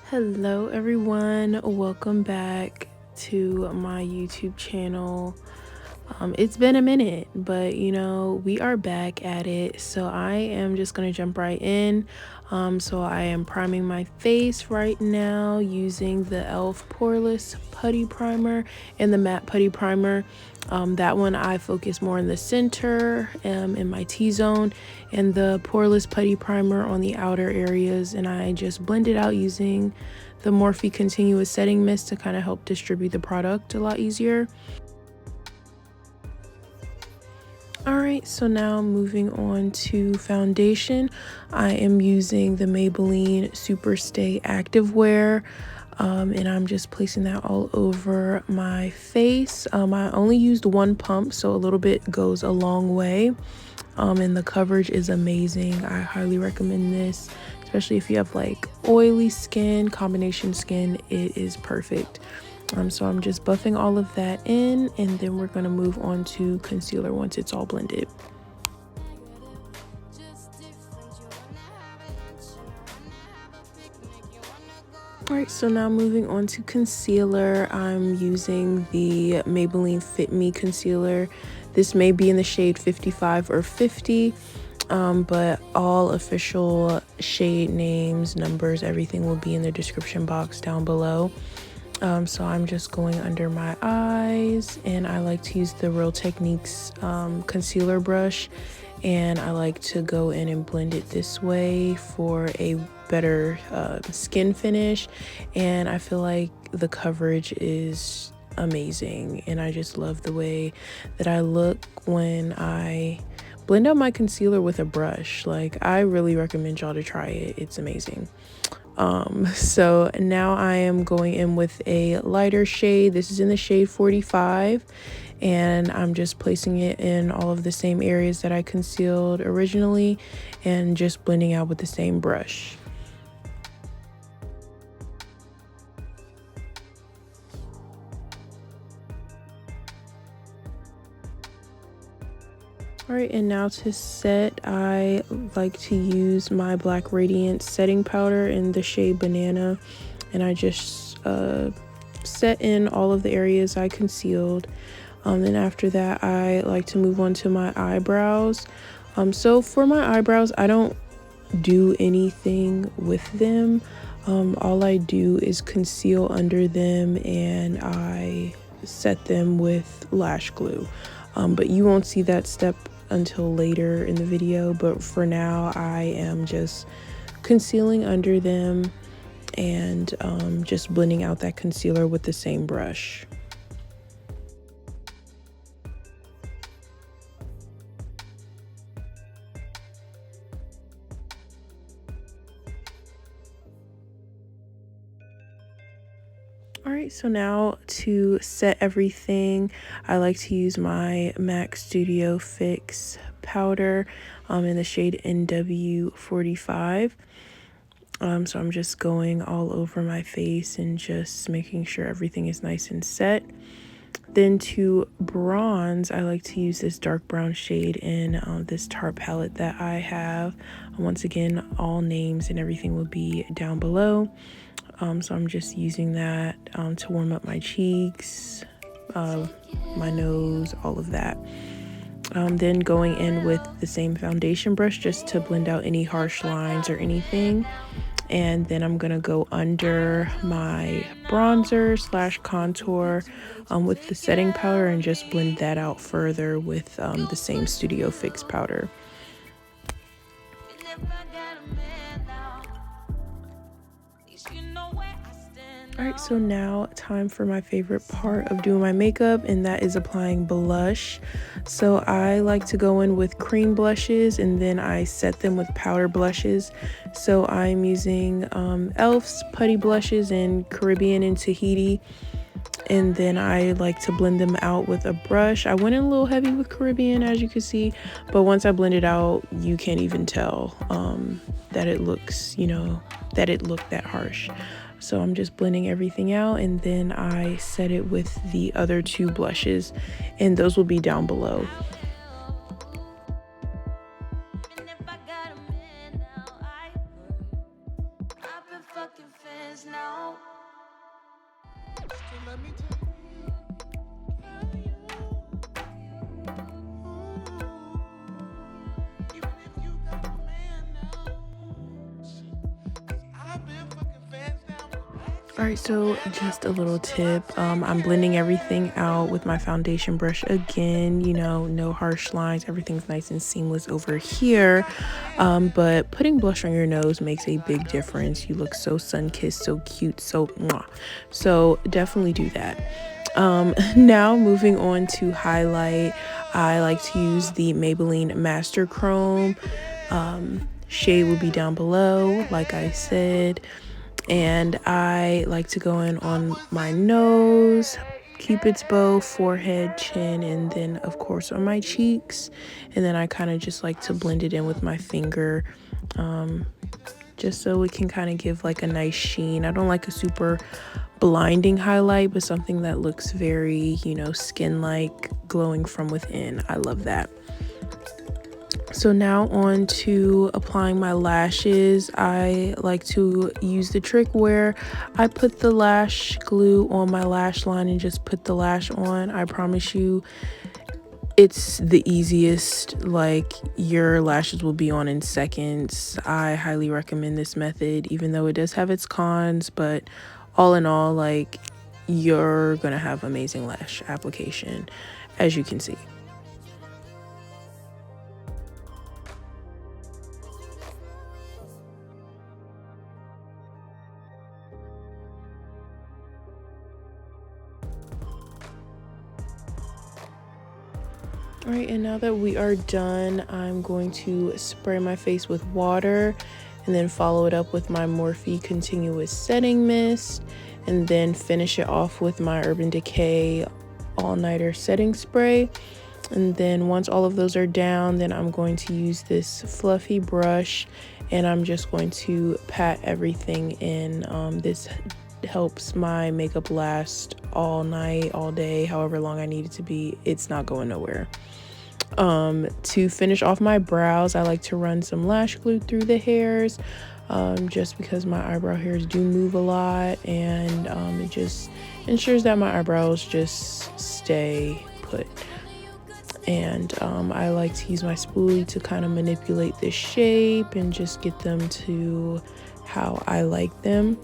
Hello everyone, welcome back to my YouTube channel. It's been a minute, but we are back at it. So I am just gonna jump right in. So I am priming my face right now using the E.L.F Poreless Putty Primer and the Matte Putty Primer. That one I focus more in the center, in my T-zone, and the Poreless Putty Primer on the outer areas, and I just blend it out using the Morphe Continuous Setting Mist to kind of help distribute the product a lot easier. Alright, so now moving on to foundation. I am using the Maybelline Super Stay Activewear, and I'm just placing that all over my face. I only used one pump, so a little bit goes a long way, and the coverage is amazing. I highly recommend this, especially if you have like oily skin, combination skin. It is perfect. So I'm just buffing all of that in, and then we're going to move on to concealer once it's all blended. Alright, so now moving on to concealer, I'm using the Maybelline Fit Me Concealer. This may be in the shade 55 or 50, but all official shade names, numbers, everything will be in the description box down below. So I'm just going under my eyes, and I like to use the Real Techniques concealer brush, and I like to go in and blend it this way for a better skin finish. And I feel like the coverage is amazing, and I just love the way that I look when I blend out my concealer with a brush. Like, I really recommend y'all to try it. It's amazing. So now I am going in with a lighter shade. This is in the shade 45, and I'm just placing it in all of the same areas that I concealed originally and just blending out with the same brush. Alright, and now to set, I like to use my Black Radiance setting powder in the shade Banana, and I just set in all of the areas I concealed. Then after that, I like to move on to my eyebrows. So for my eyebrows, I don't do anything with them. All I do is conceal under them, and I set them with lash glue. But you won't see that step until later in the video, but for now I am just concealing under them and just blending out that concealer with the same brush. Alright, so now to set everything, I like to use my MAC Studio Fix powder in the shade NW45. So I'm just going all over my face and just making sure everything is nice and set. Then to bronze, I like to use this dark brown shade in this Tarte palette that I have. Once again, all names and everything will be down below. So I'm just using that to warm up my cheeks, my nose, all of that. Then going in with the same foundation brush just to blend out any harsh lines or anything. And then I'm gonna go under my bronzer slash contour with the setting powder and just blend that out further with the same Studio Fix powder. Alright, so now time for my favorite part of doing my makeup, and that is applying blush. So I like to go in with cream blushes, and then I set them with powder blushes. So I'm using E.L.F's Putty blushes in Caribbean and Tahiti, and then I like to blend them out with a brush. I went in a little heavy with Caribbean, as you can see, but once I blend it out, you can't even tell that it looks, that it looked that harsh. So I'm just blending everything out, and then I set it with the other two blushes, and those will be down below. Alright, so just a little tip. I'm blending everything out with my foundation brush again, you know, no harsh lines, everything's nice and seamless over here. But putting blush on your nose makes a big difference. You look so sun-kissed, so cute, so mwah. So definitely do that. Now moving on to highlight, I like to use the Maybelline Master Chrome. Shade will be down below, like I said. And I like to go in on my nose, Cupid's bow, forehead, chin, and then of course on my cheeks. And then I kind of just like to blend it in with my finger, just so it can kind of give like a nice sheen. I don't like a super blinding highlight, but something that looks very, you know, skin-like, glowing from within. I love that. So now on to applying my lashes. I like to use the trick where I put the lash glue on my lash line and just put the lash on. I promise you it's the easiest. Like, your lashes will be on in seconds. I highly recommend this method, even though it does have its cons, but all in all, like, you're gonna have amazing lash application, as you can see. All right, and now that we are done, I'm going to spray my face with water and then follow it up with my Morphe Continuous Setting Mist, and then finish it off with my Urban Decay All-Nighter Setting Spray. And then once all of those are down, then I'm going to use this fluffy brush and I'm just going to pat everything in. This helps my makeup last all night, all day, however long I need it to be. It's not going nowhere. To finish off my brows, I like to run some lash glue through the hairs, just because my eyebrow hairs do move a lot, and it just ensures that my eyebrows just stay put. And I like to use my spoolie to kind of manipulate the shape and just get them to how I like them.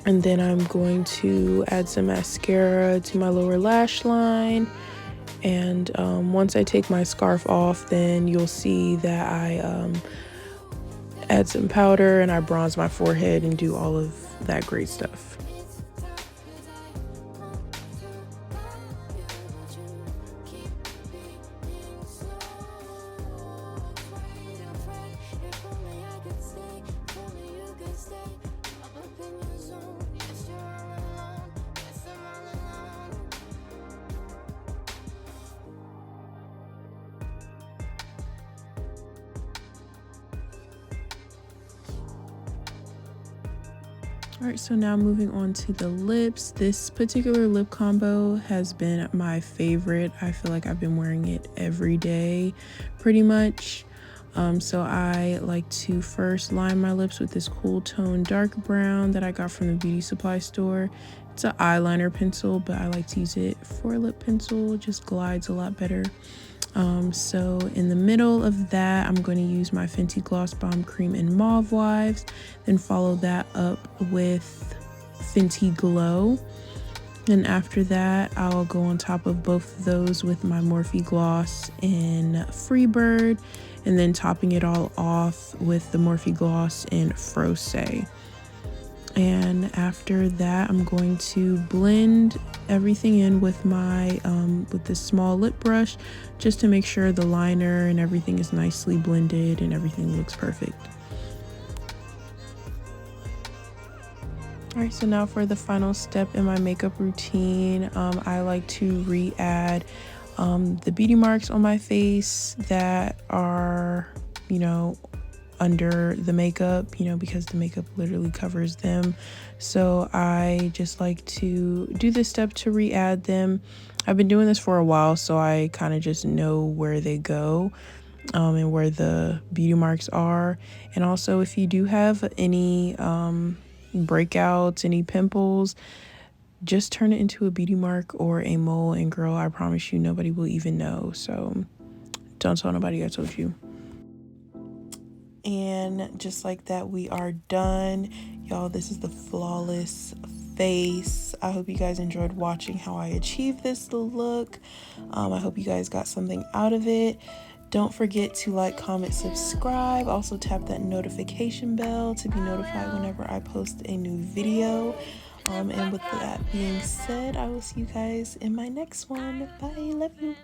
And then I'm going to add some mascara to my lower lash line. And once I take my scarf off, then you'll see that I add some powder and I bronze my forehead and do all of that great stuff. Alright, so now moving on to the lips. This particular lip combo has been my favorite. I feel like I've been wearing it every day pretty much. So I like to first line my lips with this cool tone dark brown that I got from the beauty supply store. It's an eyeliner pencil, but I like to use it for a lip pencil. It just glides a lot better. So in the middle of that, I'm going to use my Fenty Gloss Bomb Cream in Mauve Wives, then follow that up with Fenty Glow. And after that, I'll go on top of both of those with my Morphe Gloss in Freebird, and then topping it all off with the Morphe Gloss in Frose. And after that, I'm going to blend everything in with my with this small lip brush, just to make sure the liner and everything is nicely blended and everything looks perfect. All right, so now for the final step in my makeup routine, I like to re-add the beauty marks on my face that are, you know, under the makeup, you know, because the makeup literally covers them. So I just like to do this step to re-add them. I've been doing this for a while, so I kind of just know where they go, and where the beauty marks are. And also, if you do have any breakouts, any pimples, just turn it into a beauty mark or a mole, and girl, I promise you nobody will even know. So don't tell nobody I told you. And just like that, we are done, y'all. This is the flawless face. I hope you guys enjoyed watching how I achieved this look. I hope you guys got something out of it. Don't forget to like, comment, subscribe. Also tap that notification bell to be notified whenever I post a new video. And with that being said, I will see you guys in my next one. Bye. Love you.